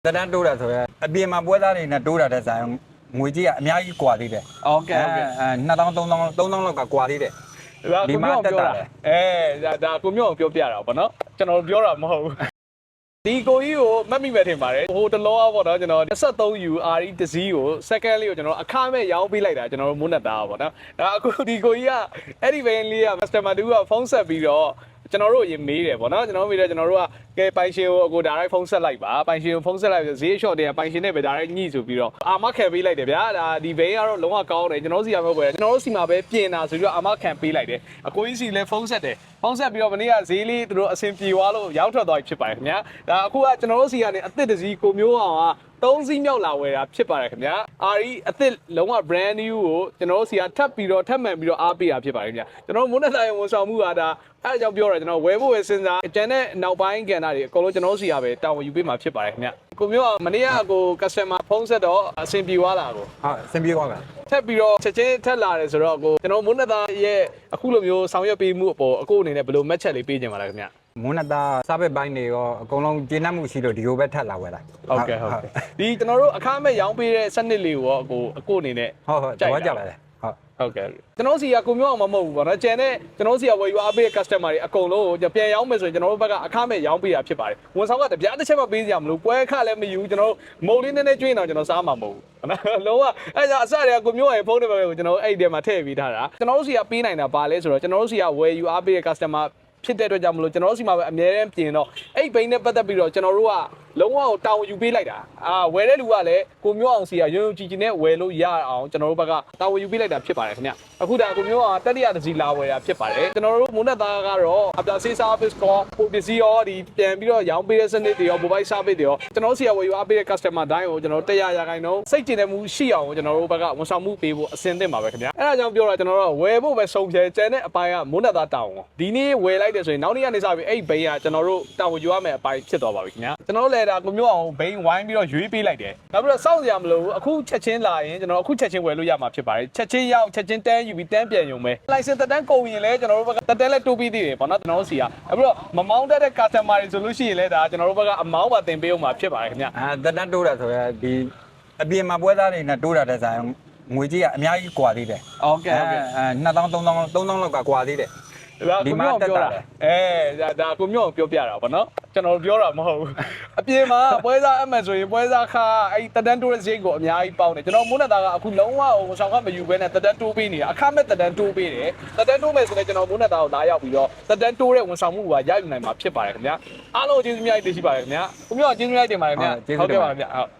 တန်းတိုးတာဆိုရင်အပြင်မှာပွဲသားတွေနဲ့တိုးတာတဲ့ဆိုင်ငွေကြီးကအများကြီးကွာသေးတယ် โอเคโอเค2000 3000လောက်ကကွာသေးတယ်ဒီမှာတက်တာဒါကိုမျိုးအောင်ပြောပြတာပေါ့နော်ကျွန်တော်ပြောတာမဟုတ်ဘူးဒီကိုကြီးကိုမှတ်မိမဲ့ထင်ပါတယ်ဟိုတလောပေါ့နော်ကျွန်တော် 23U RE တစည်းကို second လေးကိုကျွန်တော်အခမဲ့ရောင်းပေးလိုက်တာကျွန်တော်တို့မွန်းနဲ့သားပေါ့နော်ဒါအခုဒီကိုကြီးကအဲ့ဒီဘင်းလေးက customer တူကဖုန်းဆက်ပြီးတော့ကျွန်တော်တို့ရင်မေးတယ်ပေါ့နော်ကျွန်တော်မေးတယ်ကျွန်တော်တို့ကကဲပိုင်ရှင်ကိုအခု direct ဖုန်းဆက်လိုက်ပါပိုင်ရှင်ကိုဖုန်းဆက်လိုက်ပြီးဈေး short တွေကပိုင်ရှင်နဲ့ပဲ direct ညှိဆိုပြီးတော့အာမခံပေးလိုက်တယ်ဗျာဒါဒီဘင်းကတော့လုံးဝကောင်းတယ်ကျွန်တော်စီရမှာပဲကျွန်တော်တို့စီမှာပဲပြင်တာဆိုပြီးတော့အာမခံပေးလိုက်တယ်အကိုကြီးစီလည်းဖုန်းဆက်တယ်ဖုန်းဆက်ပြီးတော့မနေ့ကဈေးလေးသူတို့အဆင်ပြေသွားလို့ရောက်ထွက်သွားပြီဖြစ်ပါတယ်ခင်ဗျာဒါအခုကကျွန်တော်တို့စီကနေအသစ်တစည်းကိုမျိုးအောင်က3စီးမြောက်လာဝယ်တာဖြစ်ပါတယ်ခင်ဗျာအာရီအသစ်လုံးဝ brand new ကိုကျွန်တော်တို့စီကထပ်ပြီးတော့ထပ်မှန်ပြီးတော့အားပေးတာဖြစ်ပါတယ်ခင်ဗျာကျွန်တော်မွန်းနဲ့တိုင်းဝန်ဆောင်မှုကဒါအဲ့အကြောင်းပြောရကျွန်တော်ဝယ်ဖို့ပဲစဉ်းစားကျန်တဲ့နောက်ပိုင်းကန်တာတွေအကုန်လုံးကျွန်တော်တို့စီကပဲတာဝန်ယူပေးမှာဖြစ်ပါတယ်ခင်ဗျာကိုမျိုးကမနေ့ကကို customer ဖုန်းဆက်တော့အဆင်ပြေသွားလာကိုဟုတ်အဆင်ပြေသွားပါထပ်ပြီးတော့ချက်ချင်းထက်လာတယ်ဆိုတော့ကိုကျွန်တော်မွန်းနဲ့သားရဲ့အခုလိုမျိုးဆောင်ရွက်ပေးမှုအပေါ်အခုအနေနဲ့ဘယ်လို match ချက်လေးပေးကြပါလဲခင်ဗျာမွန်းနတာစားဘက်ပိုင်းတွေရောအကုန်လုံးကျင်းနှံ့မှုရှိလို့ဒီလိုပဲထပ်လာဝယ်တာဟုတ်ကဲ့ဒီကျွန်တော်တို့အခမဲ့ရောင်းပေးတဲ့စနစ်လေးကိုရောအခုအနေနဲ့ဟုတ်ကြွားကြပါတယ်ဟုတ်ကဲ့ကျွန်တော်စီကကိုမျိုးအောင်မမဟုတ်ဘူးပေါ့နော်ကျန်တဲ့ကျွန်တော်စီကဝယ်ယူအားပေးတဲ့ customer တွေအကုန်လုံးကိုပြန်ရောင်းမယ်ဆိုရင်ကျွန်တော်တို့ဘက်ကအခမဲ့ရောင်းပေးတာဖြစ်ပါတယ်ဝန်ဆောင်ကတပြားတစ်ချက်မှပေးစရာမလိုပွဲခလည်းမယူကျွန်တော်မုံလေးနည်းနည်းကျွေးတော့ကျွန်တော်စားမှာမဟုတ်ဘူးနော်လုံးဝအဲ့ဒါအစတွေကကိုမျိုးရဲ့ဖုန်းနံပါတ်ကိုကျွန်တော်အဲ့ဒီထဲမှာထည့်ပေးထားတာကျွန်တော်တို့စီကပေးနိုင်တာပါလဲဆိုတော့ကျွန်တော်တို့စီကဝယ်ယူအားပေးတဲ့ customer ဖြစ်တဲ့အတွက်ကြောင့်မလို့ကျွန်တော်တို့စီမှာပဲအများအားပြင်တော့အဲ့ဘိန်းနဲ့ပတ်သက်ပြီးတော့ကျွန်တော်တို့ကလုံးဝတောင်းယူပေးလိုက်တာဝယ်တဲ့လူကလည်းကိုမျိုးအောင်စီကရုံကြည်ကြည်နဲ့ဝယ်လို့ရအောင်ကျွန်တော်တို့ဘက်ကတောင်းယူပေးလိုက်တာဖြစ်ပါတယ်ခင်ဗျအခုဒါကိုမျိုးအောင်တတိယတစ်စီလာဝယ်တာဖြစ်ပါတယ်ကျွန်တော်တို့မွန်းနဲ့သားကတော့အပြာဆေး service ကောပိုပစ္စည်းရောဒီပြန်ပြီးတော့ရောင်းပေးတဲ့စနစ်တွေရော mobile service တွေရောကျွန်တော်တို့စီကဝယ်ယူအားပေးတဲ့ customer တိုင်းကိုကျွန်တော်100%စိတ်ကျင်တဲ့မှုရှိအောင်ကျွန်တော်တို့ဘက်ကဝန်ဆောင်မှုပေးဖို့အဆင်သင့်ပါပဲခင်ဗျအဲ့ဒါကြောင့်ပြောတာကျွန်တော်တို့ဝယ်ဖို့ပဲဆုံးဖြတ်ကျန်တဲ့အပိုင်းကမွန်းနဲ့သားတောင်းဒီနေ့ဝယ်လိုက်တယ်ဆိုရင်နောက်နေ့ကနေစပြီးအဲ့ဘိန်းကကျွန်တော်တို့တောင်းယူရမယ့်အပိုင်းဖြစ်သွားပါပြီခင်ဗျကျွန်တော်တို့လည်းဒါကိုမျိုးအောင်ဘိန်းဝိုင်းပြီးတော့ရွေးပေးလိုက်တယ်နောက်ပြီးတော့စောင့်စရာမလိုဘူးအခုချက်ချင်းလာရင်ကျွန်တော်အခုချက်ချင်းဝယ်လို့ရမှာဖြစ်ပါတယ်ချက်ချင်းရောက်ချက်ချင်းတန်းယူပြီးတန်းပြန်ယူမယ် license တက်တန်းကုန်ရင်လည်းကျွန်တော်တို့ဘက်ကတက်တန်းလည်းတိုးပြီးသေးတယ်ပေါ့နော်ကျွန်တော်တို့စီကနောက်ပြီးတော့မမောင်းတတ်တဲ့ customer တွေဆိုလို့ရှိရင်လည်းဒါကျွန်တော်တို့ဘက်ကအမောင်းပါတင်ပေးအောင်မှာဖြစ်ပါတယ်ခင်ဗျတက်တန်းတိုးတာဆိုရင်ဒီအပြင်မှာပွဲသားတွေနဲ့တိုးတာတဲ့ဆိုင်ငွေကြီးကအများကြီးကွာသေးတယ်โอเคโอเค2000 3000လောက်ကကွာသေးတယ်ဒီမှာတက်တာဒါကိုမျိုးအောင်ပြောပြတာပေါ့နော်ကျွန်တော်ပြောတာမဟုတ်ဘူးအပြင်မှာပွဲစားအမှန်ဆိုရင်ပွဲစားခါအဲ့တက်တန်းတိုးတဲ့ဈေးကိုအများကြီးပေါင်းတယ်ကျွန်တော်မွန်းနဲ့သားကအခုလုံးဝဝန်ဆောင်ကမယူဘဲနဲ့တက်တန်းတိုးပေးနေတာအခမဲ့တက်တန်းတိုးပေးတယ်တက်တန်းတိုးမယ်ဆိုရင်ကျွန်တော်မွန်းနဲ့သားကိုလာရောက်ပြီးတော့တက်တန်းတိုးတဲ့ဝန်ဆောင်မှုကရယူနိုင်မှာဖြစ်ပါတယ်ခင်ဗျာအားလုံးကျေးဇူးများတင်ရှိပါတယ်ခင်ဗျာကိုမျိုးကျေးဇူးများတင်ပါတယ်ခင်ဗျာဟုတ်ကဲ့ပါခင်ဗျာဟုတ်